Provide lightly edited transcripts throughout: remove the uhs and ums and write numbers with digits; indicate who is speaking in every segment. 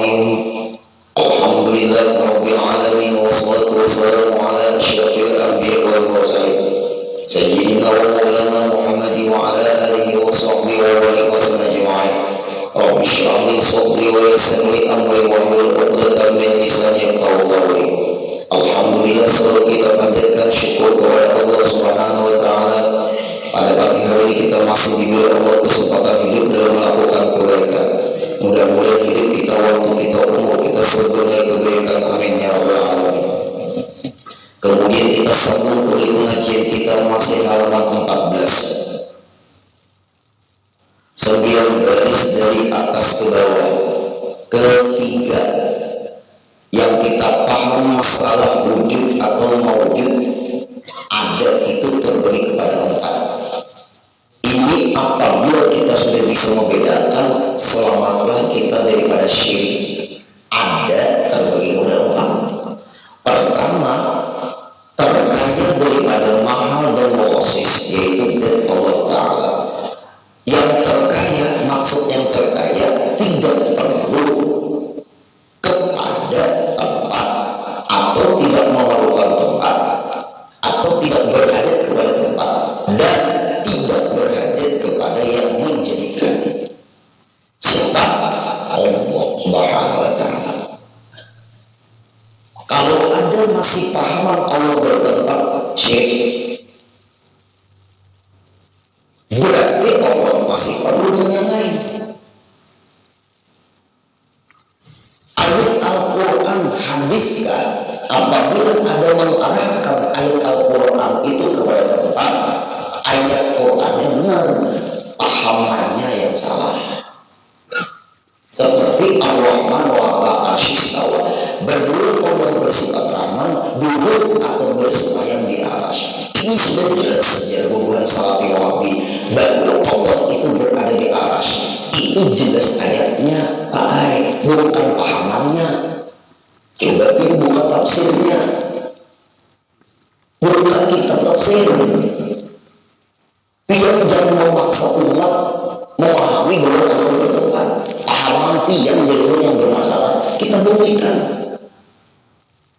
Speaker 1: Bismillahirrahmanirrahim. Alhamdulillahirabbil alamin wassalatu wassalamu ala asyrafil anbiya'i wal mursalin sayyidina wa maulana Muhammadin wa ala alihi wa sahbihi wa barik wasallam ajma'in. Rabbi shrah li sadri wa yassir li amri wahlul 'uqdatam min lisani yafqahu qawli. Alhamdulillah, selalu kita panjatkan syukur kepada Allah Subhanahu wa taala. Pada pagi hari ini kita masih diberi Allah kesempatan hidup dalam melakukan kebaikan. Mudah-mudahan hidup kita, waktu kita, umur kita sebagai kebaikan. Amin ya rabbal alamin. Kemudian kita sambung ke pengajian kita masih halaman 14. 9 baris dari atas ke bawah. Ketiga, yang kita paham masalah wujud atau maujud, ada itu terbagi kepada 4. Ini apabila kita sudah bisa membedakan, selamatlah kita daripada syirik. Ada terbagi kepada 4. Pertama, terkaya daripada mahal dan mukhasis, yaitu zat Allah Ta'ala. Yang terkaya, maksud yang terkaya tidak perlu kepada tempat, atau tidak memerlukan tempat, atau tidak berhajat kepada tempat, dan tidak berhajat kepada yang menjadikan. Siapa? Allah Subhanahu wa Ta'ala. Kalau ada masih pahaman Allah bertempat syirik, berarti Allah masih perlu dengan lain. Ayat Al-Quran hadiskan, apabila ada mengarahkan ayat Al-Quran itu kepada tempat, ayat Qurannya benar, pahamannya yang salah. Seperti Ar-Rahman wa 'ala arsy istawa, berdua Allah bersifat Rahman, duduk atau bersemayam di arsy. Ini sudah jelas sejarah hubungan Salafi Wahabi bahwa Allah itu berada di arsy. Itu jelas ayatnya, Pak Ai, bukan pahamannya. Coba pilih buka tafsirnya, buka kitab tafsir. Pian jangan memaksa umat memahami bahwa Allah bertempat. Pahaman pian jalur yang bermasalah, kita buktikan.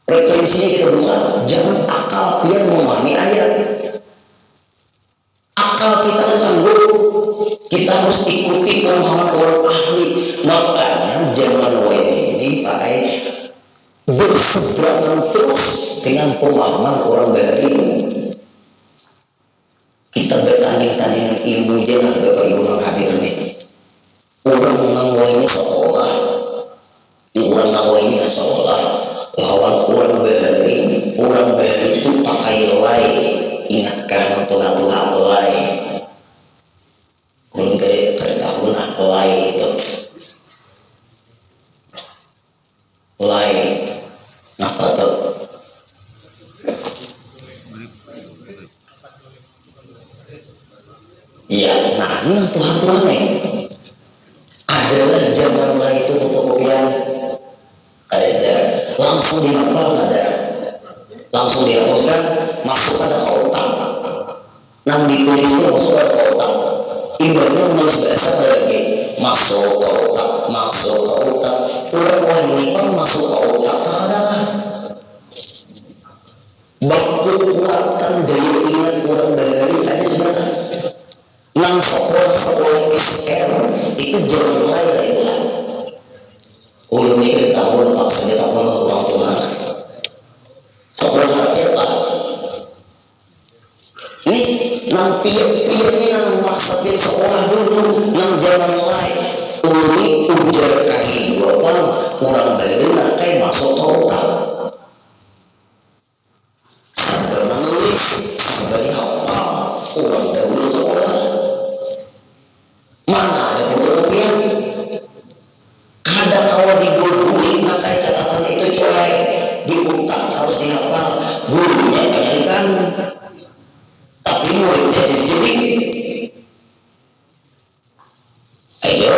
Speaker 1: Frekuensinya kita buka, jangan akal pian memahami ayat. Akal kita sanggup, kita harus ikuti pemahaman orang ahli. Makanya zaman ini Pak Ai berseberangan terus dengan pemahaman orang baru. Kita bertanding-tandingan ilmu, jangan Bapak Ibu yang hadir nih. Orang ngangwa ini seolah, orang ngangwa ini seolah lawan orang baru. Orang baru itu pakai lay, ingatkan untuk lay. Kun tahu nak lay itu, lay, apa tuh? Iya, nah ini Tuhan nih. Adalah zaman mulai itu fotokopian, ada langsung dihafal, ada langsung dihapuskan, masuk ada otak. Nah ditulisnya masuk ada otak. Ibaratnya menulis bahasa lagi, masuk ke otak, masuk ke otak. Udah wah ini kan masuk ke otak, ada lah. Baku kuatkan daya ingat orang dari ada sebenarnya. Nang sekolah SR itu jangan mulai dari bulan. Ulun mikir tahun paksa dia tahun orang tua. Sekolah rakyat lah. Ini nang pian ini nang masa dia sekolah dulu, nang zaman mulai. Uli ujar kehidupan orang baru nang kayak masuk otak. Sampai menulis, sampai dihafal orang dahulu sekolah. Mana ada fotokopian? Kada kalau digulung pakai catatannya itu coy, di otak harus dihafal. Gurunya kalian, tapi muridnya jadi. Ayo,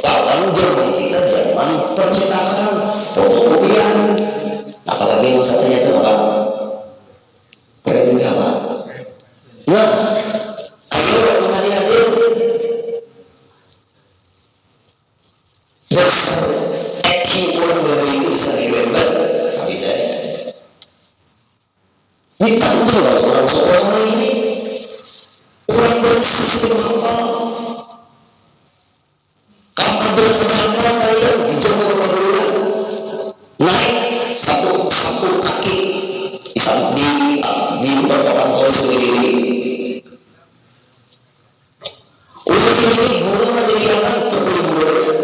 Speaker 1: kawan zaman kita zaman percetakan fotokopian. Apalagi yang satunya itu apa? Keren apa? Nah, ayo adik-adik. Tinggal orang sekolah ini, orang bersih hafal. Kamu ada kenapa kalian di jam berapa bulan? Naik satu kaki di perkataan tol sendiri. Udah ini guru menjadikan kepulauan.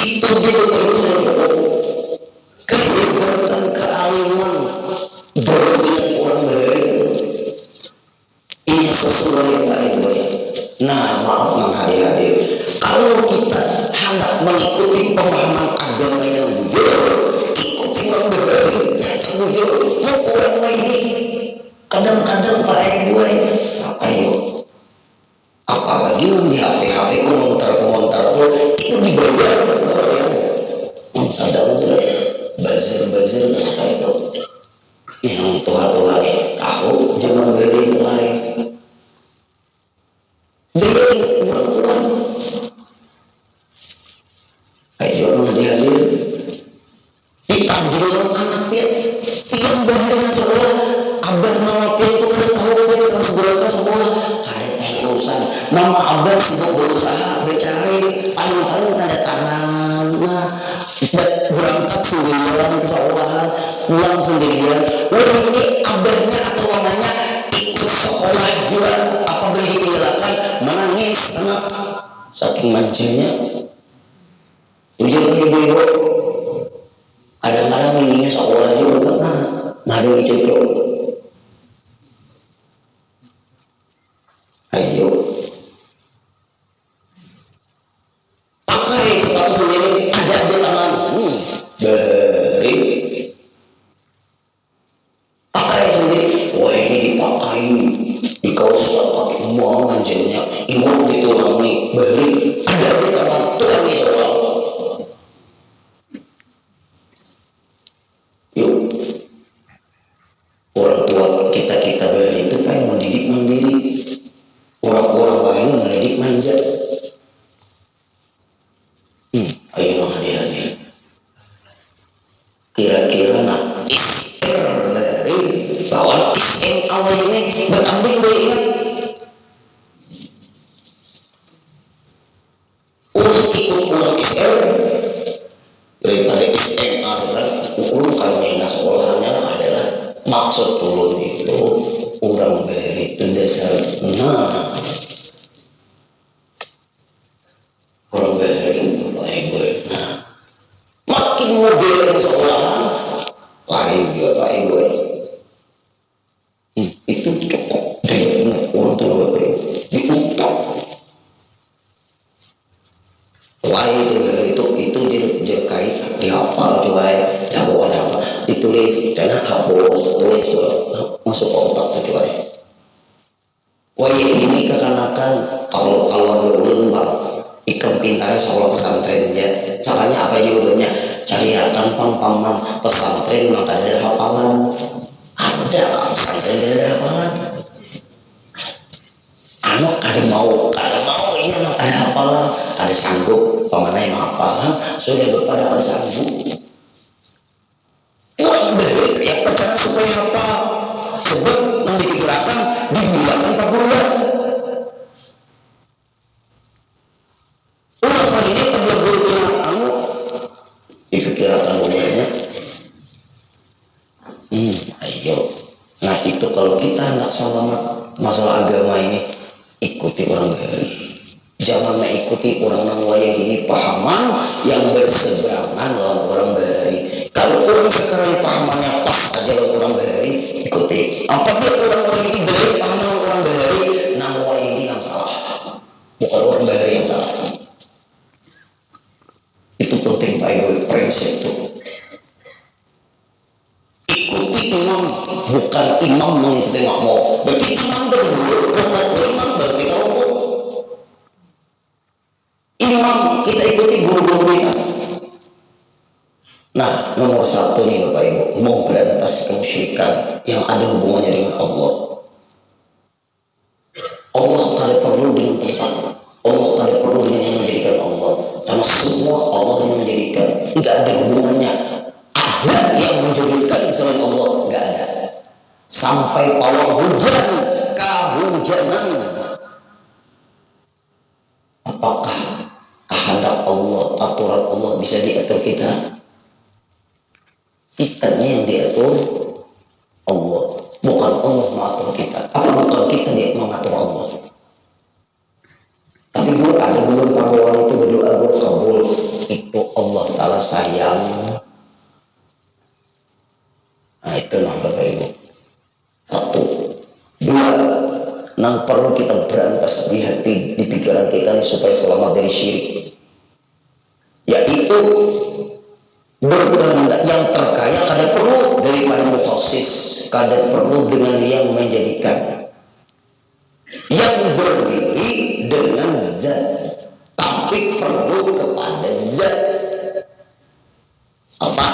Speaker 1: Itu jadi perlu kehebatan kealiman berminat orang dari ini sesuai dengan ya. Nah, maaf menghadir-hadir. Kalau kita hendak mengikuti pemahaman agama yang jujur, ikuti orang berbeda yang jujur. Mau orang ini kadang-kadang Pak gue apa yuk? Apalagi yang di HP komentar tuh itu dibayar yang sadar bazir apa itu? Yang tua-tua tahu jangan beri lain. Dia ingat kurang-kurang. Ayo hadir. Ditanjung anaknya yang bahagia sekolah. Abah mama itu udah tahu kan sebenarnya semua hari urusan. Mama abah sibuk berusaha mencari paling tanda tangan. Nah, berangkat sendirian ke sekolahan, pulang sendirian. Wah ini abahnya atau mamanya ikut sekolah juga. Apa boleh ditinggalkan? Menangis anak saking manjanya. Ujung ibu-ibu kadang-kadang ininya sekolah juga nah ada cocok. Ayo pakai sepatu sendiri ada tangan beri pakai sendiri. Wah ini dipakai di kaos pakai semua manjanya ibu ditulangi beri ada tangan Tuhan Yesus. Yuk orang tua kita beri itu pengen mendidik mandiri. Orang-orang lain mendidik manja. Ayo hadir. Kira-kira ister dari lawan iseng awal ini bertanding ingat. Untuk ikut ulang ister daripada iseng sekarang ulun kalau main sekolahannya adalah maksud ulun itu orang beri itu dasar orang beri itu baik gue makin modern sekolahan lain dia baik gue itu cukup daya ingat orang tuh bapak diutak lain itu dijekai dihafal coba dah bawa apa ditulis karena hapus tulis masuk ke otak tuh coba. Wah ini kekanakan kalau berulun bang ikan pintarnya sekolah pesantrennya caranya apa jawabannya cariakan paman pesantren yang tadi ada hafalan ada pesantren ada hafalan anak ada mau ini anak ada hafalan ada sanggup pamannya yang hafalan sudah berpada ada sanggup orang beri ya pacaran supaya hafal sebab yang dipikirkan digunakan tak bulan orang ini terbelah guru kamu dipikirkan mulanya ayo nah itu kalau kita hendak selamat masalah agama ini ikuti orang beri jangan mengikuti orang wayah ini pahaman yang berseberangan lawan orang beri. Kalau orang sekarang pahamannya pas aja lawan orang beri ikuti. Apabila orang wayah ini beri pahaman orang beri nama wayah ini yang salah bukan orang beri yang salah. Itu penting Pak Ibu prinsip itu ikuti imam bukan imam mengikuti makmum. Berarti imam berdulu imam berarti kamu imam kita ikuti guru-guru kita. Nah nomor satu nih Bapak Ibu mau berantas kemusyrikan yang ada hubungannya dengan Allah. Allah tak perlu dengan tempat, Allah tak perlu dengan yang menjadikan Allah karena semua Allah yang menjadikan, nggak ada hubungannya. Ada yang menjadikan sampai pawang hujan, kehujanan. Apakah kehendak Allah, aturan Allah bisa diatur kita? Kitanya yang diatur Allah, bukan Allah mengatur kita. Apa bukan kita yang mengatur Allah? Tapi Bu, ada belum para orang itu berdoa Bu kabul, itu Allah Ta'ala sayang. Nah itu nang Bapak Ibu. Satu, dua, nang perlu kita berantas di hati, di pikiran kita nih supaya selamat dari syirik, yaitu berkehendak yang terkaya kada perlu daripada mukhasis, kada perlu dengan yang menjadikan, yang berdiri dengan zat, tapi perlu kepada zat apa?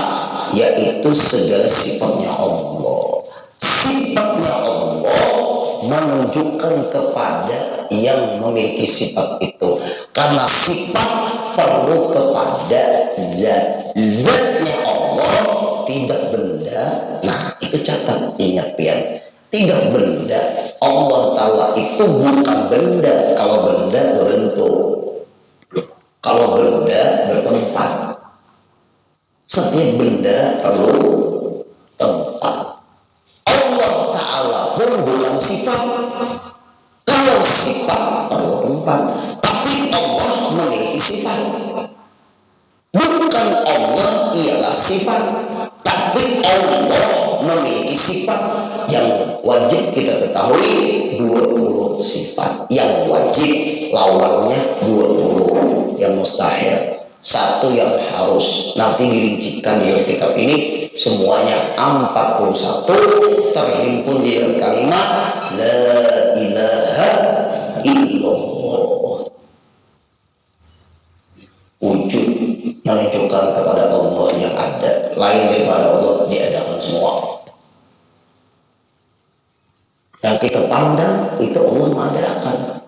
Speaker 1: Yaitu segala sifatnya Allah. Sifatnya Allah menunjukkan kepada yang memiliki sifat itu, karena sifat perlu kepada zat. Zatnya Allah tidak benda. Nah itu catat, ingat pian, tidak benda. Allah Ta'ala itu bukan benda. Kalau benda berbentuk, kalau benda bertempat. Setiap benda perlu tempat. Allah Ta'ala pun bukan sifat. Kalau sifat perlu tempat, tapi Allah memiliki sifat. Bukan Allah ialah sifat, tapi Allah memiliki sifat. Yang wajib kita ketahui 20 sifat. Yang wajib lawannya 20. Yang mustahil satu yang harus. Nanti dirincikan di kitab ini semuanya 41 terhimpun di dalam kalimat la ilaha illallah. Wujud menunjukkan kepada Allah yang ada, lain daripada Allah diadakan semua. Yang kita pandang itu Allah mengadakan.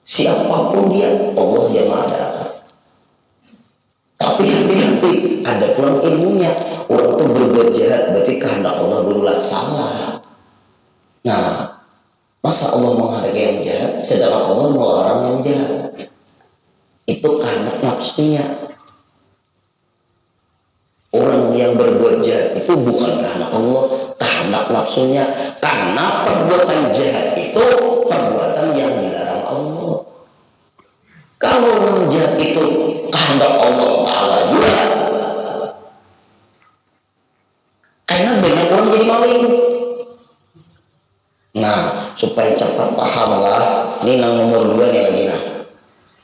Speaker 1: Siapapun dia, Allah yang mengadakan. Tapi hati-hati, ada pulang ilmunya. Orang itu berbuat jahat, berarti kehendak Allah berulang salah. Nah, masa Allah menghendaki yang jahat, sedangkan Allah melarang yang jahat? Itu kehendak nafsunya. Orang yang berbuat jahat itu bukan kehendak Allah, kehendak nafsunya. Karena perbuatan jahat itu perbuatan yang dilarang Allah. Kalau orang jahat itu kehendak Allah Ta'ala juga, karena banyak orang jadi maling. Nah, supaya cepat paham lah, ini nang nomor 2 nih lagi nah.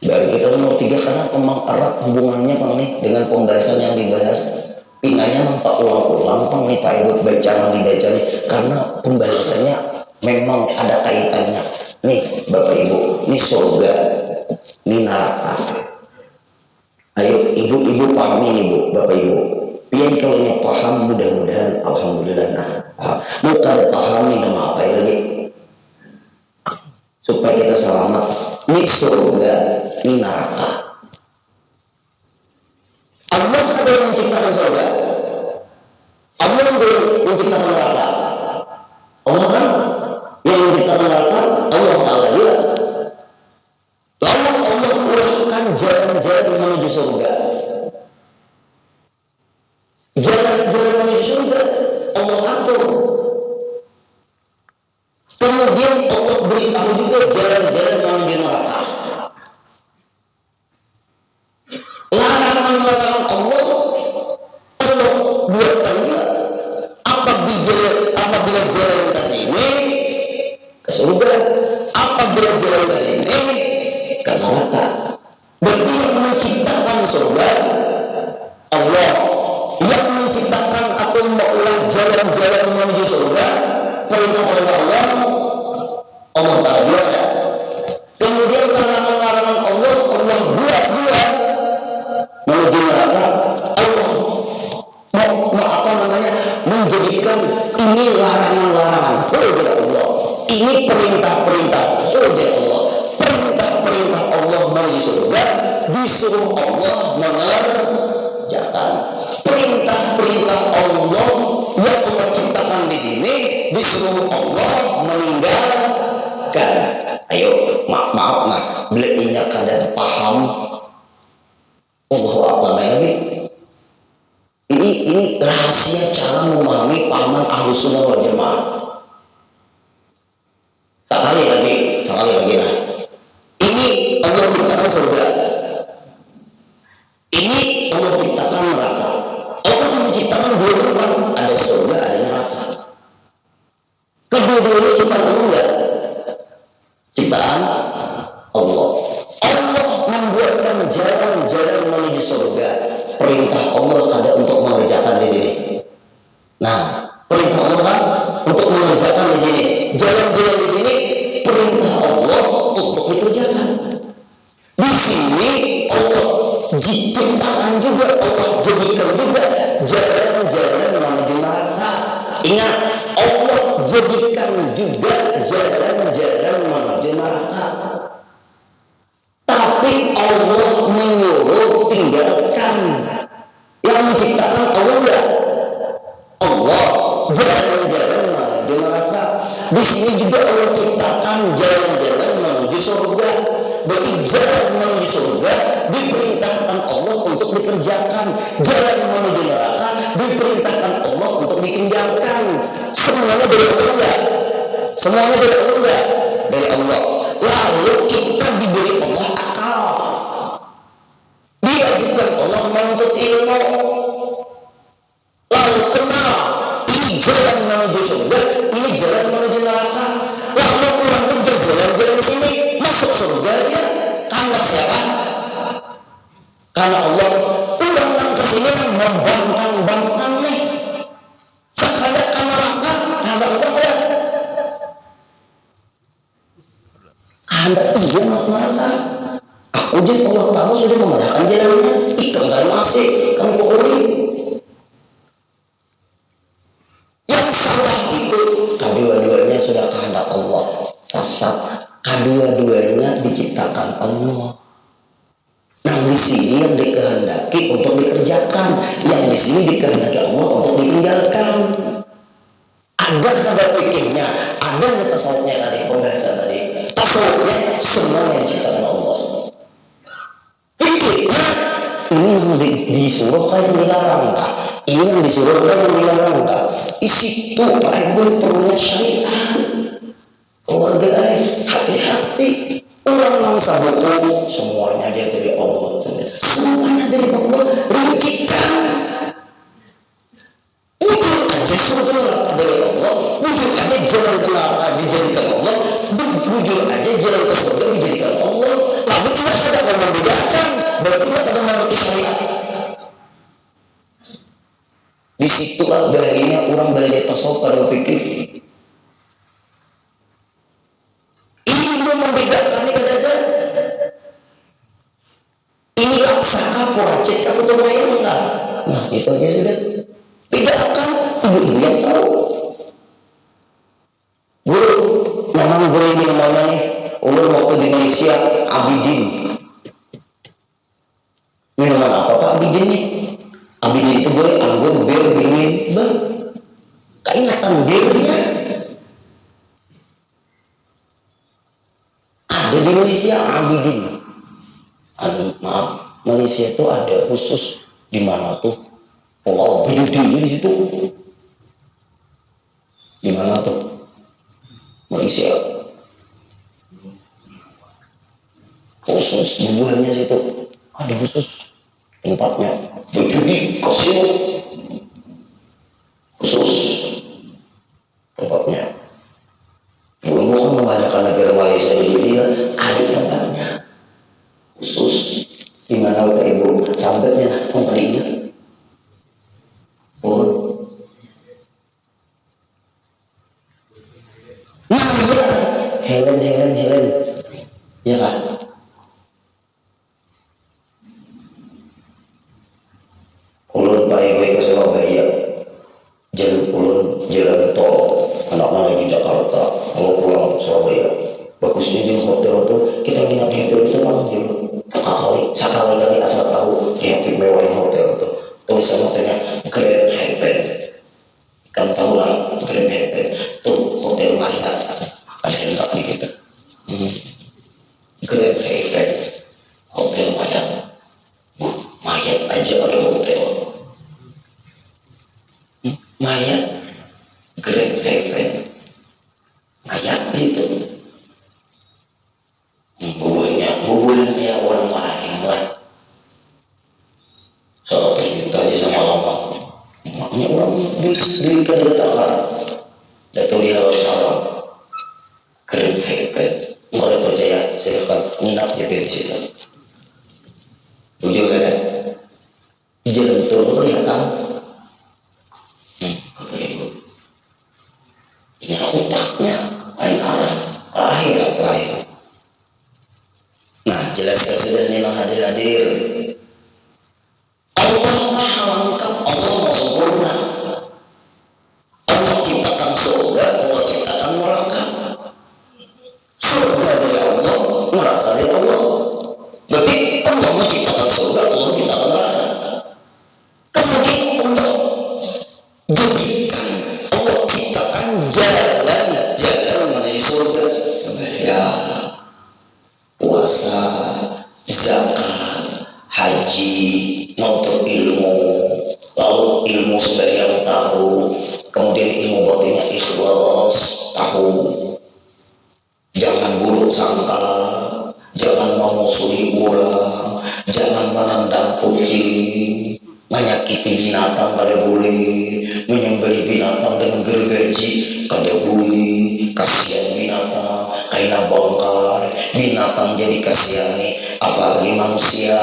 Speaker 1: Dari kita nomor 3 karena memang erat hubungannya Pang nih dengan pembahasan yang dibahas. Pinanya memang tak ulang-ulang Pang nih Pak Ibu baca yang dibaca nih, karena pembahasannya memang ada kaitannya. Nih Bapak Ibu, ini surga, ini neraka. Ayo ibu-ibu pahami nih Bu, Bapak Ibu. Pian kalau nya paham mudah-mudahan alhamdulillah. Nah, mau kada paham nih nama apa lagi? Supaya kita selamat. Ini surga, ini neraka. Allah ada yang menciptakan surga. Allah yang menciptakan neraka. Allah kan yang menciptakan neraka, Allah Ta'ala juga. Lalu Allah murahkan jalan-jalan menuju surga. Jalan-jalan menuju surga Allah atur. Kemudian Allah beritahu juga jalan-jalan menuju neraka. Larangan-larangan Allah buatkan juga. Apabila jalan ke sini ke surga, apabila jalan ke sini ke neraka. Berarti yang menciptakan surga Allah, yang menciptakan atau mengolah jalan-jalan menuju surga, perintah-perintah Allah Ta'ala juga. Kemudian larangan-larangan Allah buat menuju neraka. Allah menjadikan ini larangan-larangan dari Allah, ini perintah-perintah dari Allah. Perintah-perintah Allah menuju surga disuruh Allah mengerjakan. Perintah-perintah Allah yang Allah ciptakan di di sini disuruh Allah meninggalkan. Ayo, maaf nah, belinya kadang paham. Allahu a'lam lagi. Ini rahasia cara memahami pahaman Ahlus Sunnah wal Jamaah. Sekali lagi nah. Ini Allah ciptakan surga. Ini Allah ciptakan neraka. Allah menciptakan dua tempat, ada surga, ada neraka. Kedua-duanya ciptaan Allah enggak? Ciptaan Allah. Allah membuatkan jalan-jalan menuju surga. Perintah Allah ada untuk mengerjakan di sini. Nah, perintah Allah kan untuk mengerjakan di sini. Jalan-jalan di sini perintah Allah untuk dikerjakan. Di sini Allah ciptakan juga, Allah jadikan juga jalan-jalan menuju neraka. Ingat, Allah jadikan juga jalan-jalan menuju neraka. Tapi Allah menyuruh tinggalkan. Yang menciptakan Allah enggak? Allah jalan-jalan menuju neraka. Di sini juga Allah ciptakan jalan-jalan menuju surga. Berarti jalan menuju surga diperintahkan Allah untuk dikerjakan. Jalan menuju neraka diperintahkan Allah untuk ditinggalkan. Semuanya dari Allah enggak? Semuanya dari Allah enggak? Dari Allah. Lalu kita diberi Allah akal. Diwajibkan Allah menuntut ilmu. Lalu kenal ini jalan menuju surga, ini jalan menuju neraka. Lalu orang itu berjalan-jalan di sini masuk surga dia karena siapa? Karena Allah. Orang ke sini membangkang nih. Sekadar karena neraka, karena Allah ya. Anda iya masuk neraka. Aku jadi Allah Ta'ala sudah memudahkan jalannya. Itu enggak masih kamu pukuli. Yang salah itu kedua-duanya sudah kehendak Allah. Sesat. Kedua-duanya diciptakan Allah. Nah di sini yang dikehendaki untuk dikerjakan, yang di sini dikehendaki Allah untuk ditinggalkan. Ada kadar pikirnya, ada tasawufnya tadi, pembahasan tadi. Tasawufnya semuanya diciptakan Allah. Pikirnya ini yang disuruh kah yang dilarang kah? Ini yang disuruh kah yang dilarang kah? Isi itu Pak Ibu perlunya syariat. Keluarga hati-hati. Orang yang sabuku semuanya dia dari Allah. Semuanya dari Allah. Rincikan. Wujud aja surga neraka dari Allah. Wujud aja jalan ke neraka dijadikan Allah. Wujud aja jalan ke surga dijadikan Allah. Lalu kita tidak mau membedakan. Berarti kita tidak mengerti syariat. Disitulah bahayanya orang belajar tasawuf pada berpikir. Ini belum membedakannya kadang-kadang. Inilah saka poracet aku tuh bayang enggak? Nah itu aja sudah. Bedakan ibu-ibu yang tahu. Guru, memang guru ini namanya nih. Ulun waktu di Malaysia, Abidin. Minuman apa Pak Abidin nih? Abidin itu boleh anggur, bir, dingin, bang. Keingatan birnya. Ada di Malaysia Abidin. Maaf, Malaysia itu ada khusus di mana tuh? Oh, judi di situ. Di mana tuh? Malaysia. Khusus buahnya situ. Ada khusus tempatnya. Berjudi kasino. Khusus tempatnya. Bukan mengadakan negara Malaysia jadi ada tempatnya. Khusus. Di mana Bapak Ibu? Sambatnya lah, kompalinya. Nah ya, Helen, ya kan? Ulun Pak Ibu ke Surabaya, jalan tol, anak-anak di Jakarta, kalau pulang Surabaya, bagusnya di hotel itu kita nginap di hotel itu malam dulu. Sekali kali asal tahu di hati mewah hotel itu tulisan hotelnya Grand Hyper. Kamu tahu lah Grand aja ada hotel. Mayat Grand Heaven, mayat itu buburnya orang lain lah. Soal terjuta aja sama lama maknya orang di kedatangan Dato' dia harus haram Grand Heaven. Nggak ada percaya silahkan nginap JP di situ. Ujung ada di jalan betul kelihatan. Ini otaknya lain arah akhirat lain. Nah jelaskan sudah nih hadir. Allah maha lengkap, Allah maha sempurna. Allah ciptakan surga, Allah ciptakan neraka. Surga dari Allah, neraka dari Allah. Berarti Allah menciptakan surga, Allah menciptakan neraka. Kemudian Allah jadikan, Allah ciptakan jalan menuju surga. Sembahyang, puasa, zakat, haji, nuntut ilmu, lalu ilmu sembahyang tahu, kemudian ilmu batinnya ikhlas tahu. Jangan buruk sangka, jangan memusuhi orang, jangan menendang kucing, menyakiti binatang kada boleh, menyembelih binatang dengan gergaji kada boleh. Kasihan binatang, kaina bangkai, binatang jadi kasihani, apalagi manusia.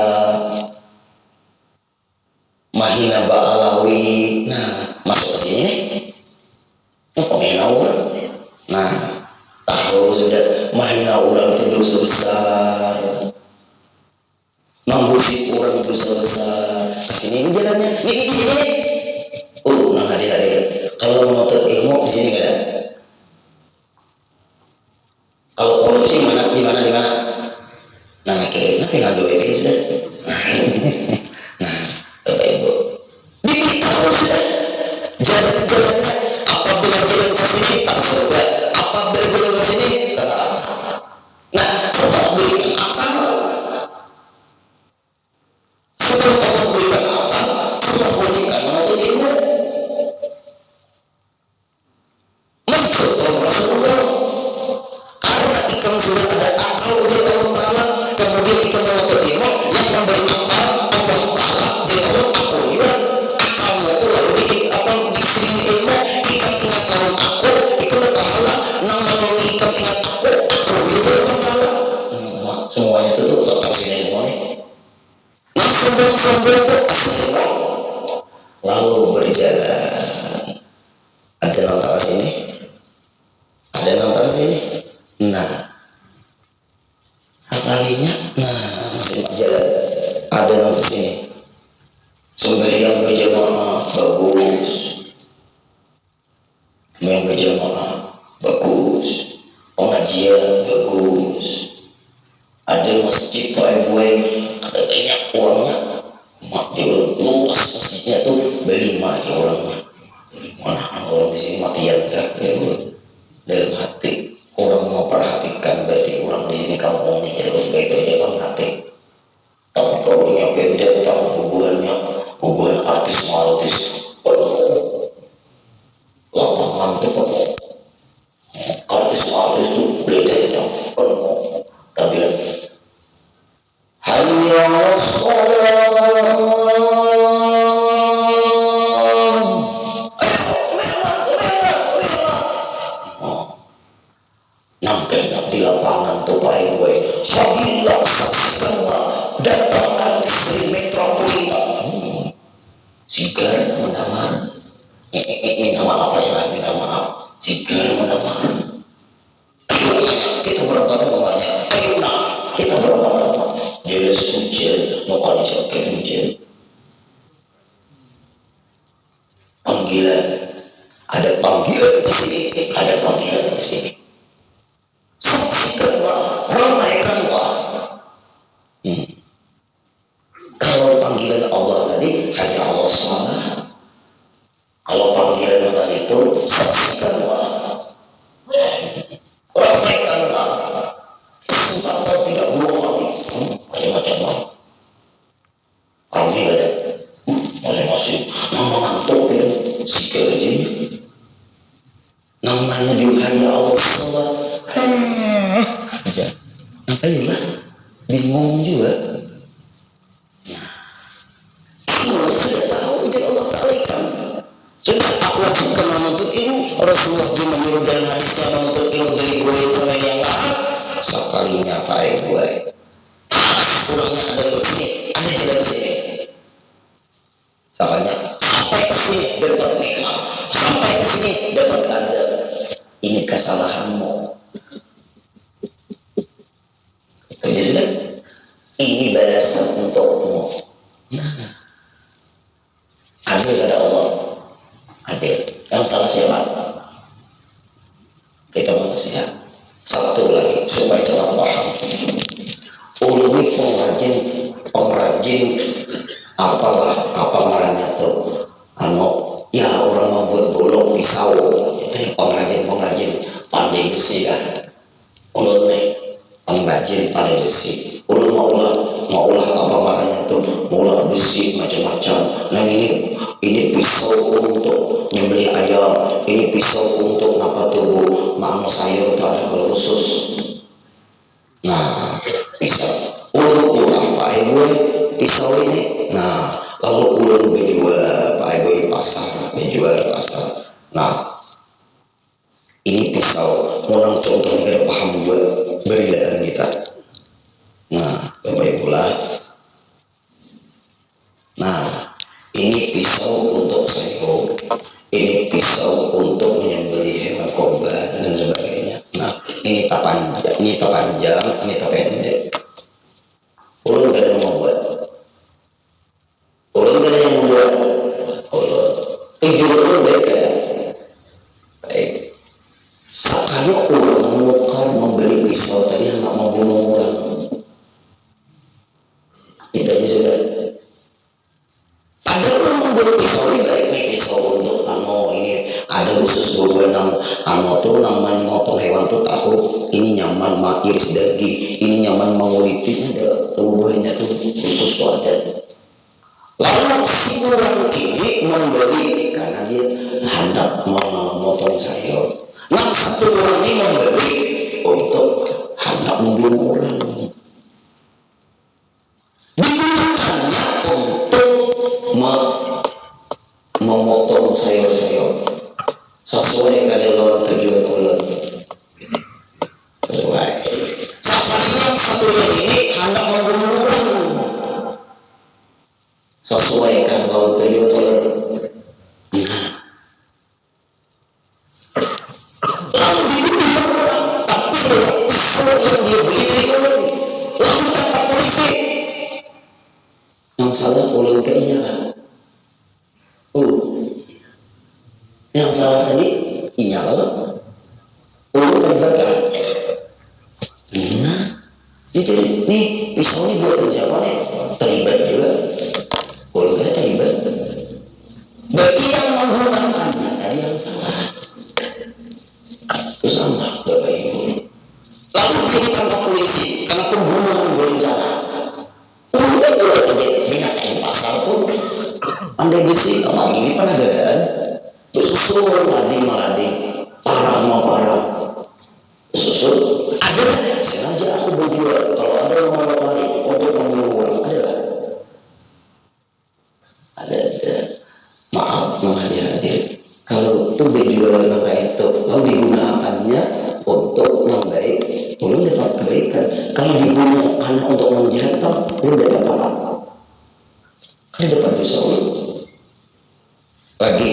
Speaker 1: Mahina ba'alawi. Nah, masuk ke sini nih. Penghina orang. Nah, tahu sudah mahina orang itu dosa besar. Membusik orang itu dosa besar. Kesini ini jalannya. Nih, di sini nih. Nah hadir. Kalau menuntut ilmu di sini nggak ada. Kalau korupsi di mana? Nah, akhirnya tinggal doa ini sudah. Nah, Bapak Ibu, diberitahu sudah jalan-jalannya. Apabila jalan ke sini tak surga, apabila jalan ke sini tak neraka. Nah, Allah berikan akal. Setelah Allah berikan akal, Allah berikan menuntut ilmu. Mencontoh Rasulullah. Karena ikan sudah ada akal dari Allah Ta'ala, kemudian ikan menuntut ilmu yang memberi akal Allah Ta'ala. Jadi Allah aku juga akalmu itu lalu diisi ilmu. Ikan ingat kawan aku, ikan Ta'ala nang melalui ikan ingat aku itu Allah Ta'ala. Semuanya itu tuh tetap sini ilmu nih. Yang sombong-sombong itu asli. Lalu berjalan. Ada nantara sini, ada nantara sini. Nah, kalinya, masih jalan. Ada nang ke sini. Sembahyang berjamaah bagus. Sembahyang berjamaah bagus. Pengajian bagus. Ada masjid Pak Ibu, ada banyak orangnya. Mati luas masjidnya tuh berlima aja orangnya. Mana orang di sini matian kan? Dalam hati. Orang memperhatikan berarti orang di sini kampungnya jadi baik aja kan hati. Tapi kalau nyampe datang hubungan artis sama artis penuh, lapangan itu penuh. Artis sama artis itu beda datang penuh. Tapi hayya sholat. Di lapangan tuh Pak Ibu, fadilah saksikanlah datang artis dari metropolitan. Sigar mendengar, nama apa ya lagi, nama apa? Sigar mendengar. Ayo kita berangkat rumahnya. Ayo kita berangkat rumah. Dia hujan, mau kali jaket hujan. Panggilan, ada panggilan ke sini, ada panggilan ke sini. Saksikanlah, ramaikanlah. Kalau panggilan Allah tadi hanya Allah SWT. Kalau panggilan Allah itu saksikanlah, ramaikanlah. Kesempatan tidak boleh lagi. Macam-macam. Ramai ada. Jadi namanya juga ya Allah sholat aja ngapain lah bingung juga. Nah sudah tahu jadi Allah ta'alikan sudah aku wajibkan menuntut ilmu. Rasulullah juga menyuruh dalam hadisnya menuntut ilmu dari gue sama yang lain sekalinya pakai gue kurangnya ada di sini ada di dalam sini sampai ke sini dapat nikmat, sampai ke sini dapat azab. Ini kesalahanmu. Jadi ini balasan untukmu. Adil kepada Allah. Adil. Yang salah siapa? Kita manusia. Satu lagi supaya kita paham. Ulumi pengrajin apalah apa marahnya tuh ya orang membuat golok pisau itu pengrajin pandai besi kan ulun pengrajin pandai besi ulun mau ulah apa marahnya tuh mau ulah besi macam-macam. Nah ini pisau untuk nyembelih ayam, ini pisau untuk ngapa tubuh maaf sayur itu ada kalau khusus. Nah pisau ulun pak ibu pisau ini. Nah lalu ulun dijual pak ibu di pasar, dijual di pasar. Nah ini pisau monang contohnya kita paham juga berilaan kita. Nah bapak ibu lah. Nah ini pisau untuk sayur, ini pisau untuk menyembelih hewan korban dan sebagainya. Nah ini tak panjang, ini tak pendek. Ulun gak ada yang mau buat. Ulun gak ada yang mau buat. Tujuan ulun baik ya. Baik. Sekali ulun menukar membeli pisau tadi yang gak mau bunuh orang. Itu aja sudah. Padahal ulun membeli pisau ini baik nih pisau untuk ini ada khusus bebenang tuh namanya motong hewan tuh tahu ini nyaman mau iris daging, ini nyaman mau nguliti ada tubuhnya tuh khusus ada. Lalu si orang ini membeli karena dia hendak memotong sayur. Nah satu orang ini membeli untuk hendak membunuh orang. Digunakannya untuk memotong sayur-sayur sesuai dengan lawan tujuan ulun. Sesuai. Sahabatnya satu ini hendak membunuh orang. Sesuai dengan lawan tujuan ulun. Lalu dibunuh orang, tapi pisau yang dia beli dari ulun. Lalu ditangkap polisi. Yang salah ulun kayaknya kan. Yang salah tadi inyala ulun terbakar. Nah jadi nih pisau ini buat siapa nih terlibat juga ulun kena terlibat. Berarti yang menggunakannya tadi yang salah itu sama bapak ibu. Lalu dia ditangkap polisi karena pembunuhan berencana. Ulun aja binatang pasar tuh andai besi kamar ini panagaraan susul malading parang susul ada sengaja aku berjual kalau ada yang mau kali untuk membunuh orang ada maaf hadir kalau itu berjual langkah itu lalu digunakannya untuk yang baik ulun dapat kebaikan. Kalau digunakan untuk menjahatkan ulun dapat apa? Kan dapat dosa ulun lagi.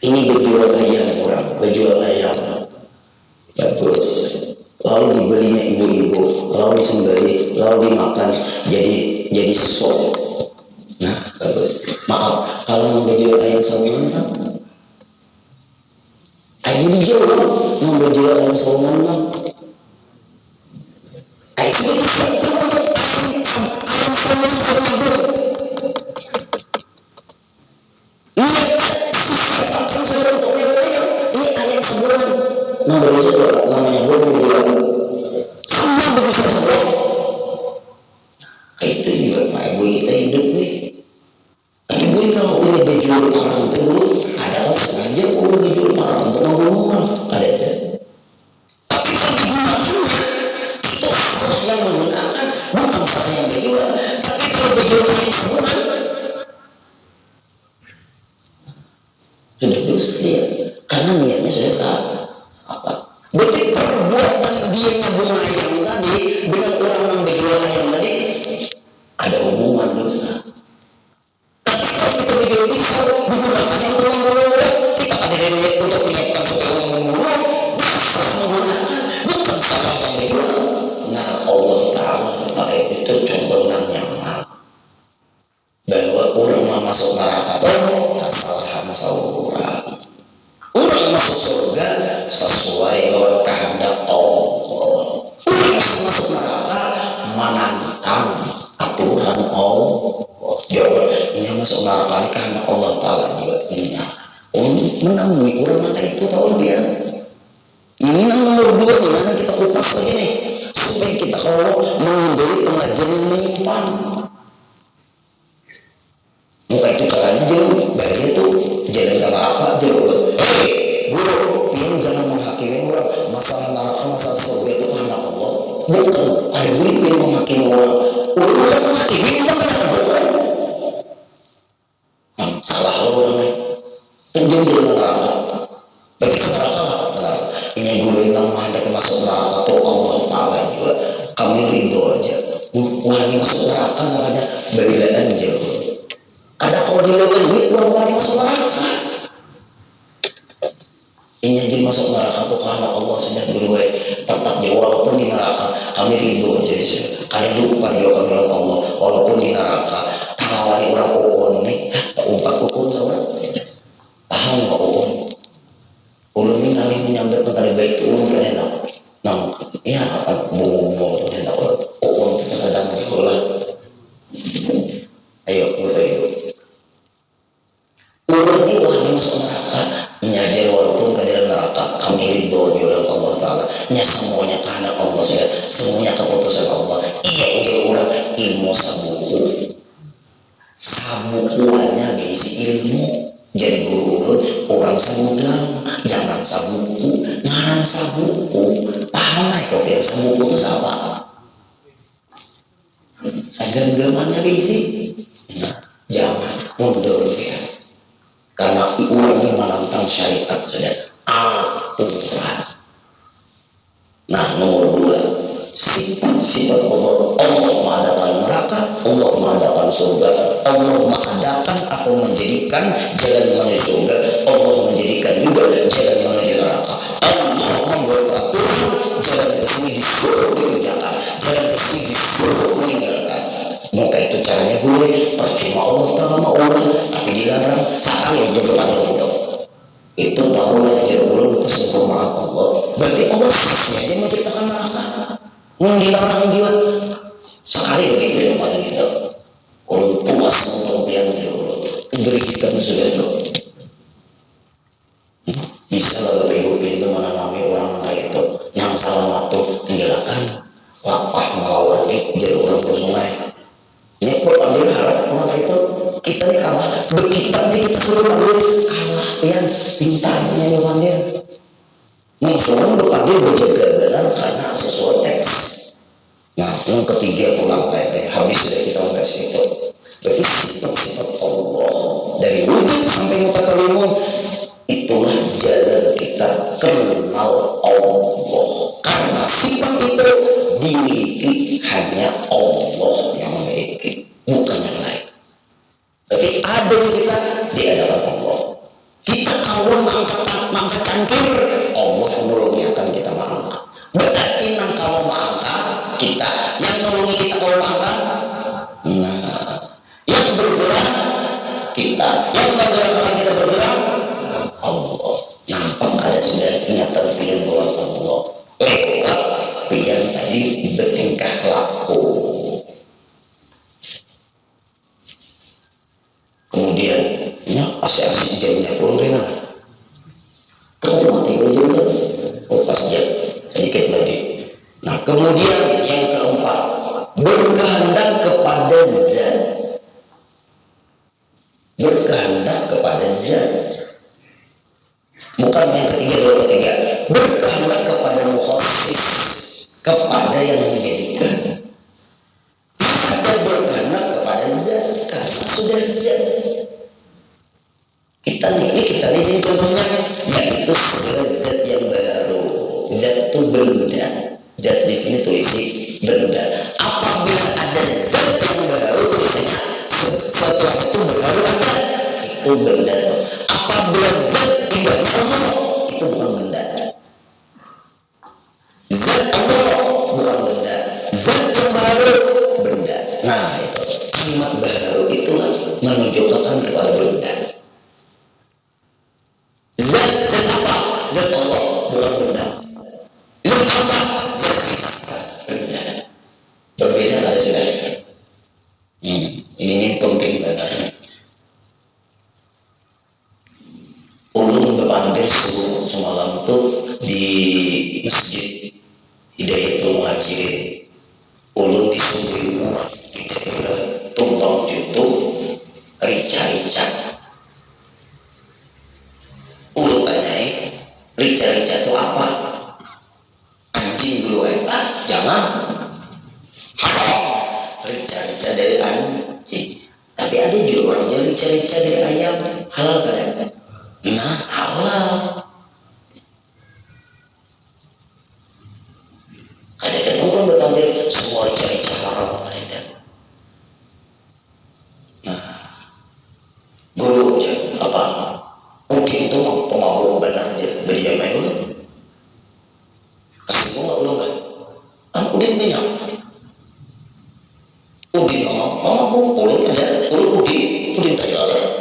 Speaker 1: Ini berjual ayam bagus lalu dibelinya ibu-ibu lalu disembelih lalu dimakan jadi sop. Nah bagus. Maaf kalau mau berjual ayam sawangan kan ayam dijual mau berjual ayam sawangan ayam sudah disiapkan untuk ayam sawangan. Nah dari situ namanya bukan berjualan sama begitu saja. Itu juga pak ibu kita hidup nih. Ibu kalau udah berjual orang tuh ada berjodoh semua sudah dosa dia karena niatnya sudah salah. Berarti perbuatan dia nyabung ayam tadi dengan orang yang berjual ayam tadi ada hubungan dosa. Tapi kalau kita berjual pisau digunakannya untuk membunuh, kita ada niat untuk menyiapkan sesuatu yang membunuh, dasar menggunakan bukan salah yang berjual. Nah Allah Ta'ala itu contoh yang nyata bahwa orang masuk neraka itu kesalahan seorang. Orang masuk surga sesuai dengan kehendak Allah. Orang yang masuk neraka menantang aturan Allah. Jawab, ini masuk neraka ini karena Allah Ta'ala juga punya. Menangui orang mana itu tahu dia. Ini yang nomor 2 nih, mana kita kupas lagi nih supaya kita kalau menghindari pengajian yang menyimpang. Maka itu caranya dulu bahaya tuh jalan ke neraka dulu. Guru, yang jangan menghakimi orang. Masalah neraka, masalah surga itu kehendak Allah. Bukan ada guru yang menghakimi orang. Orang bukan menghakimi orang kan bukan. Salah orang nih. Tunggu di neraka. Bagi neraka. Ini guru yang menghendaki masuk neraka atau Allah Ta'ala juga. Kami ridho aja. Wani masuk neraka saja berilaan jauh. Ada kau dilakukan duit orang masuk neraka. Ini jadi masuk neraka tuh karena Allah sudah berbuat tetap dia walaupun di neraka kami ridho aja sudah. Kalian lupa juga kami Allah walaupun di neraka talawani orang uun nih umpat uun sama tahan nggak uun ulun ini kali menyambut mentari baik uun kan enak nang ya bungu-bungu itu enak uun itu sedang di sekolah ayo uun ini wani masuk neraka nyajar walaupun ke dalam neraka kami ridho di oleh Allah Ta'ala nya semuanya karena Allah semuanya keputusan Allah. Iya udah orang ilmu sabukuannya berisi ilmu jadi guru orang samudang jangan sabuku ngarang sabuku paham lah kau biar sabuku itu apa sagam-gamannya berisi nah jangan mundur ya karena orang yang menantang syariat saja aturan. Nah nomor 2 sifat-sifat Allah. Allah mengadakan neraka, Allah mengadakan surga, Allah mengadakan atau menjadikan jalan menuju surga, Allah menjadikan juga jalan menuju neraka. Allah membuat peraturan jalan ke sini disuruh dikerjakan, jalan ke sini disuruh meninggalkan. Maka itu caranya gue percuma Allah Ta'ala sama orang tapi dilarang sekali aja berada udah itu tahu lah jadi orang kesempurnaan Allah berarti Allah sih aja menciptakan neraka yang dilarang juga sekali lagi di depan kita orang puas mengelopian di Allah beri kita sudah itu bisa lalu ibu pintu menanami orang kayak itu yang salah waktu menjelaskan lapah melawan jadi orang ke sungai. Ya kalau ambil harap orang itu kita nih kalah berkitab nih kita suruh ambil kalah yang pintarnya yang ambil musuhnya berpanggil berjaga benar karena sesuai teks. Nah yang ketiga pulang kayak habis sudah kita kasih itu berarti sifat-sifat Allah dari wujud sampai mutakalimun itulah jalan kita kenal Allah karena sifat itu dimiliki hanya Allah yang memiliki bukan yang lain. Jadi ada kita di hadapan Allah. Kita kalau mengangkat cangkir Allah nolongi akan kita mengangkat. Berarti kalau mengangkat kita yang nolongi kita kalau mengangkat. Nah yang bergerak kita yang menggerakkan kita bergerak Allah. Nampak ada sudah ingatan pian Tuhan Allah lewat pian tadi bertingkah laku. Kemudian ya asik-asik jamnya pulang dari mana? Kalau mati jamnya pas jam sedikit lagi. Nah kemudian yang keempat berkehendak kepada zat. Berkehendak kepada zat. Bukan yang ketiga berkehendak kepada mukhassis kepada yang menjadikan. Ada berkehendak kepada kita di sini contohnya, yaitu zat yang baru. Zat itu benda. Zat di sini tulisi benda. Apabila ada zat yang baru, tulisannya setelah itu baru ada, itu benda. Apabila zat tidak baru, itu bukan benda. Zat Allah bukan benda. Zat yang baru benda. Nah itu kalimat baru itulah menunjukkan kepada benda. Zat apa? Zat Allah bukan benda. Zat apa? Benda. Berbeda ada sudah. Ini penting banget. Ulun berpandai semalam tuh di masjid Hidayatul Muhajirin. Ulun disuruh di daerah Tumpang Jutu rica-rica. Ulun tanyai, rica-rica itu apa? Anjing dulu jangan. Haram. Rica-rica dari anjing. Tapi ada juga orang jadi rica-rica dari ayam. Halal kan? Nah, halal. Ada orang berpandai semua rica-rica haram. Nah, guru apa? Udin itu pemabuk benar aja. Beliau main dulu. Kasih bunga dulu kan? Udin banyak. Udin pemabuk ulun ada. Udin Thailand.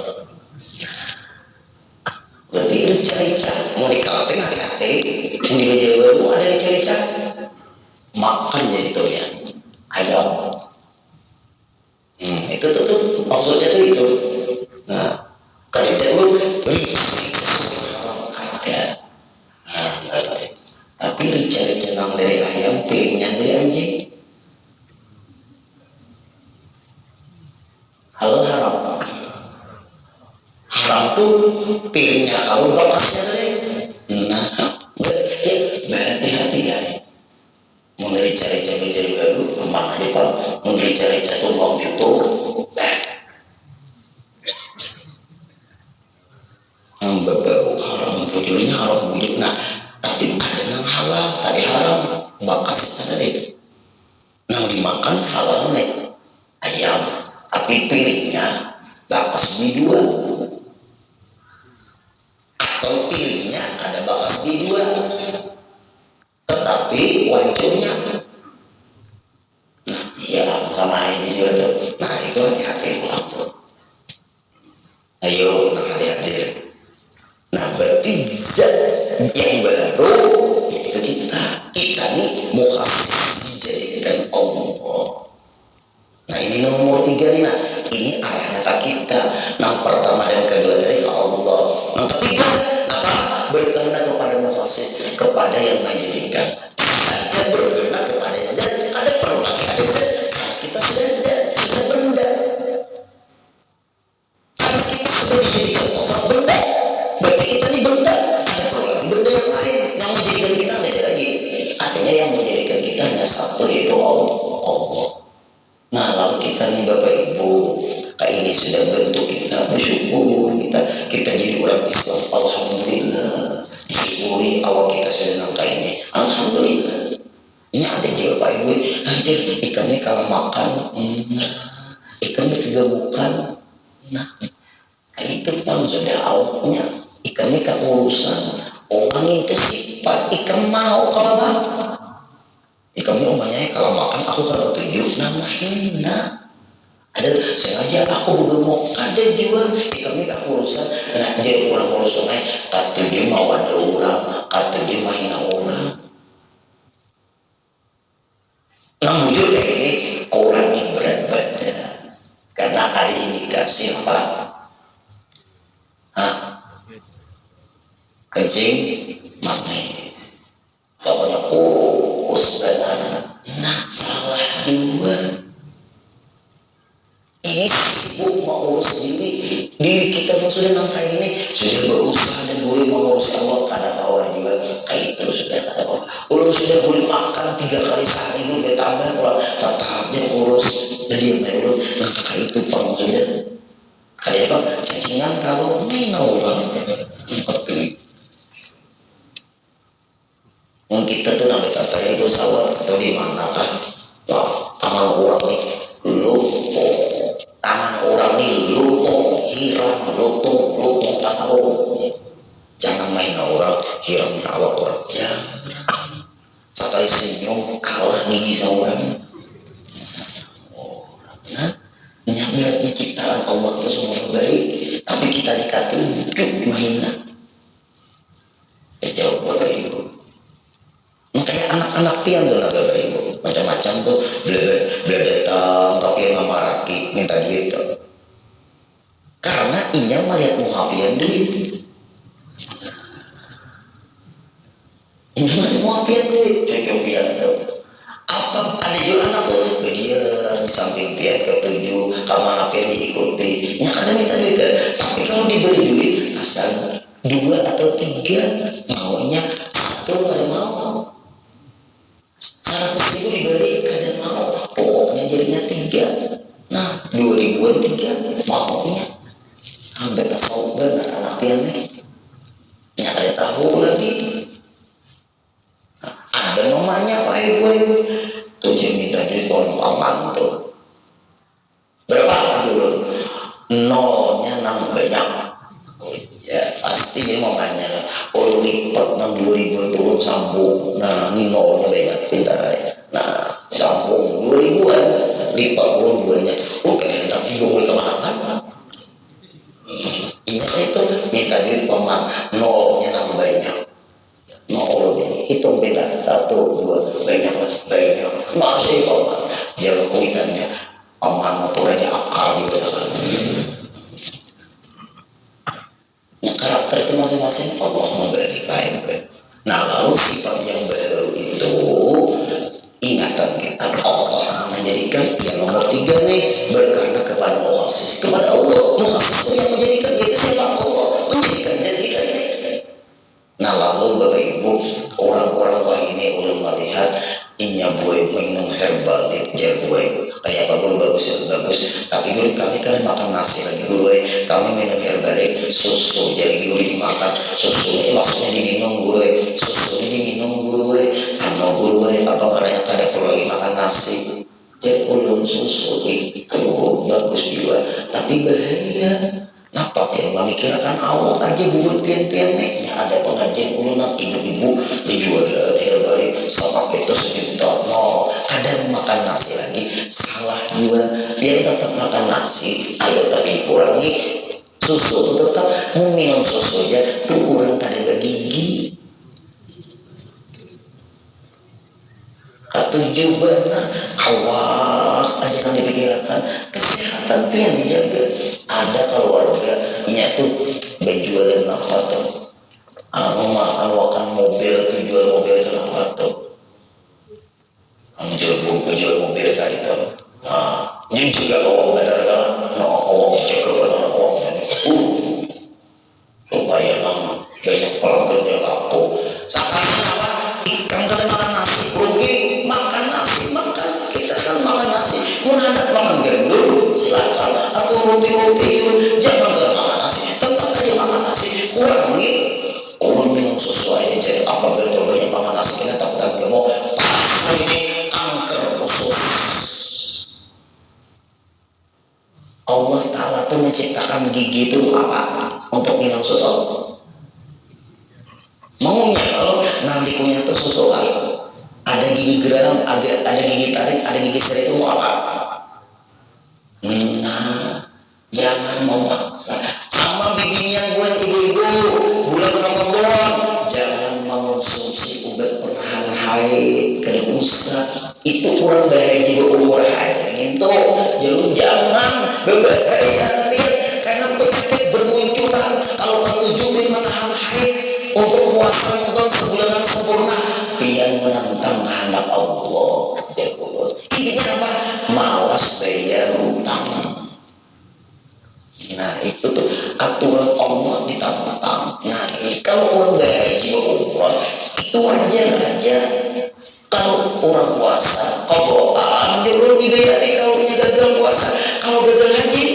Speaker 1: Berarti rica-rica mau dikatain hati-hati. Yang di meja baru ada rica-rica. Makan jadi itu ya. Ayam. Itu tuh maksudnya tuh itu. Nah, kan itu rica ya. Nah, enggak baik. Tapi rica-rica nang dari ayam, pilihnya dari anjing. Halal haram. Haram tuh pilihnya kalau bapaknya dari. Nah, berhati-hati ya. Mulai rica-rica meja baru, kemana aja pak? Mulai rica-rica Tumpang Jutu. Berbau haram bujurnya haram bujur. Nah, tapi ada yang halal, tadi haram, bakas tadi. Yang dimakan halal nih, ayam. Tapi pilihnya bakas B2. Atau pilihnya ada bakas B2. Tetapi wancurnya. Nah, iya sama ini juga tuh. Nah, itu hati-hati pulang tuh. Ayo, nah hadir. Nah, berarti zat yang baru yaitu kita nih mukhassis dijadikan Allah. Nah, ini nomor 3 nih. Nah, ini arahnya ke kita. Nah, pertama dan kedua tadi ke Allah. Yang ketiga apa? Berkehendak kepada mukhassis, kepada yang menjadikan. Dan berkehendak kepada yang ada perlu lagi ada zat. Karena kita sudah benda. Karena kita sudah dijadikan Allah benda. Berarti kita ini benda, ada perlu lagi benda yang lain yang menjadikan kita ada lagi. Artinya yang menjadikan kita hanya satu, yaitu Allah. Nah, lalu kita nih Bapak Ibu, kayak ini sudah bentuk kita bersyukur kita jadi orang Islam. Alhamdulillah, disyukuri awal kita sudah nangka ini. Alhamdulillah. Ini ada dia Pak Ibu, anjir ikannya kalau makan, ikannya kegemukan. Nah, kayak itu Pak sudah awalnya. Ikannya gak urusan. Orang itu sifat ikan mau kalau lah. Ikannya umumnya kalau makan aku kalau tujuh namanya. Ada sengaja aku udah mau ada jiwa ikannya gak urusan. Nah dia orang urusannya kata dia mau ada orang, kata dia mahina orang. Nah bujur kayak ini orangnya berat badan karena ada indikasi apa? Kencing manis. Pokoknya kurus benar. Nah salah juga. Ini sibuk mengurus diri kita yang sudah nangka ini sudah berusaha dan boleh mengurus Allah karena tahu juga kayak itu sudah kata Allah. Ulun sudah boleh makan 3 kali sehari udah tambah kalau tetapnya urus jadi yang ulun nangka kayak itu pang sudah Ada apa? Cacingan kalau main orang mungkin kita tuh namanya kata di pesawat atau di mana kan? Wah, tangan orang nih lutong, tangan orang nih lutong, hiram, lutong tasawuf. Jangan main orang, hiram nyawa orang. Jangan. Sekali senyum kalah gigi sama orang. Nah, melihat ciptaan Allah itu semua baik, tapi kita dikatunjuk mahina. Jauh Bapak Ibu. Makanya anak-anak pian tuh naga Bapak Ibu, macam-macam tuh bledetang tapi yang maraki minta duit tuh. Karena inya melihat muhafian duit. Inya melihat muhafian duit, cocok pian tuh. Apa ada juga anak tuh dia di samping pian ketujuh kamar pian diikuti ya kadang minta duit kan? Tapi kalau diberi duit asal 2 atau 3 maunya 1 kadang mau 100.000 diberi kadang mau pokoknya jadinya 3 nah 2.000-an 3 maunya hampir tasawuf benar anak pian nih ya ada tahu lagi ada namanya Pak Ibu tuh dia minta duit paman tuh berapa dulu nolnya 6 banyak ya pasti dia mau nanya kalau lipat 62.000 turun sambung nah ini nolnya banyak pintar aja nah sambung 2.000-an lipat turun 2-nya kalian tak bingung kemana ingat itu minta duit paman nolnya 6 banyak nol hitung beda 1, 2 banyak masih paman dia lakukannya paman motor aja akal juga kan ya karakter itu masing-masing Allah memberi baik. Nah lalu sifat yang baru itu ingatan kita Allah menjadikan yang nomor 3 nih berkarena kepada muhasis kepada Allah muhasis yang menjadikan itu siapa Allah menjadikan kita ini. Nah lalu Bapak Ibu orang-orang wah ini udah melihat inya buai minum herbal jagoy kayak apa guru bagus tapi guru kami kan makan nasi lagi guru kami minum herbal susu jadi guru dimakan susu ini maksudnya diminum guru susu ini diminum guru guru apa makanya kada perlu lagi makan nasi jadi ulun susu itu bagus juga tapi bahaya. Napa pian memikirkan awak aja buruk pian-pian neknya ada pengajian ulunan ibu-ibu dijualan herbal sama itu 1 juta no kadang makan nasi lagi salah juga biar tetap makan nasi ayo tapi dikurangi susu tetap mau minum susu aja tuh kurang kada gigi ketujuh benar awak aja yang dipikirkan kesehatan pian dijaga ada keluarga ini tuh berjualan apa tuh akan mobil tujuan mobil itu apa tuh jual mobil kayak itu ini juga orang kadang-kadang orang cek ke orang supaya banyak pelanggannya laku sekarang apa ikan kadang makan nasi rugi makan nasi makan kita kan makan nasi mau hendak makan gendul silakan atau roti jangan kadang makan nasi tetap aja makan nasi kurangi orang minum susu aja jadi apa betul banyak makan nasi kita takutkan gemuk pas ini kanker usus Allah Ta'ala tuh menciptakan gigi itu apa untuk minum susu maunya kalau nanti punya tuh susu kan ada gigi geram ada gigi tarik ada gigi seri itu mau apa nah jangan memaksa sama bimbingan buat ibu-ibu bulan Ramadan jangan mengonsumsi obat penahan haid kada usah itu kurang bahaya umur aja gitu jangan berbahaya karena penyakit bermunculan kalau tak menahan haid untuk puasa Ramadan sebulanan sempurna pian menantang kehendak Allah intinya apa malas bayar utang nah itu tuh aturan Allah ditantang nah kalau orang gaji umroh itu wajar aja kalau orang puasa kodokan dia belum dibayari kalau gagal puasa kalau gagal haji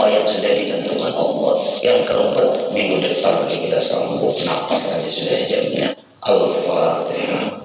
Speaker 1: apa yang sudah ditentukan Allah. Yang keempat, minggu depan lagi kita sambung, napas aja sudah jamnya. Al-Fatihah.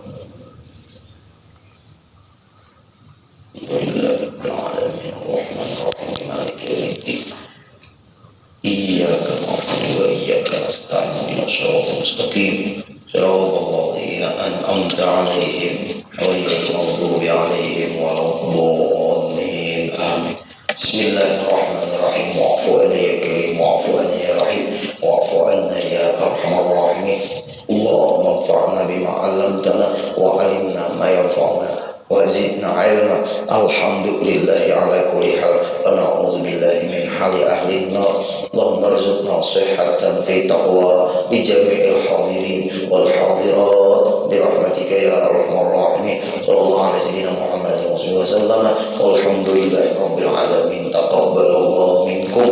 Speaker 1: Iyyaka na'budu wa iyyaka nasta'in shiratal mustaqim shiratal ladzina an'amta 'alaihim ghairil maghdubi 'alaihim waladdallin. Amin. Bismillahirrahmanirrahim. Wa'fu 'anna ya karim wa'fu 'anna ya rahim wa'fu 'anna ya arhamar rahimin. Allahumma anfa'na bima 'allamtana wa 'allimna ma yanfa'una wa zidna 'ilma. Alhamdulillahi 'ala kulli hal wa na'udzu billahi min hali ahli an-nar. Allahumma rzuqna sihhatan fi taqwa li jami'il hadirin wal hadirat bi rahmatika ya arhamar rahimin. Sallallahu alaihi sayyidina Muhammad wa sallam. Walhamdulillahi rabbil alamin. Taqabbalallahu minkum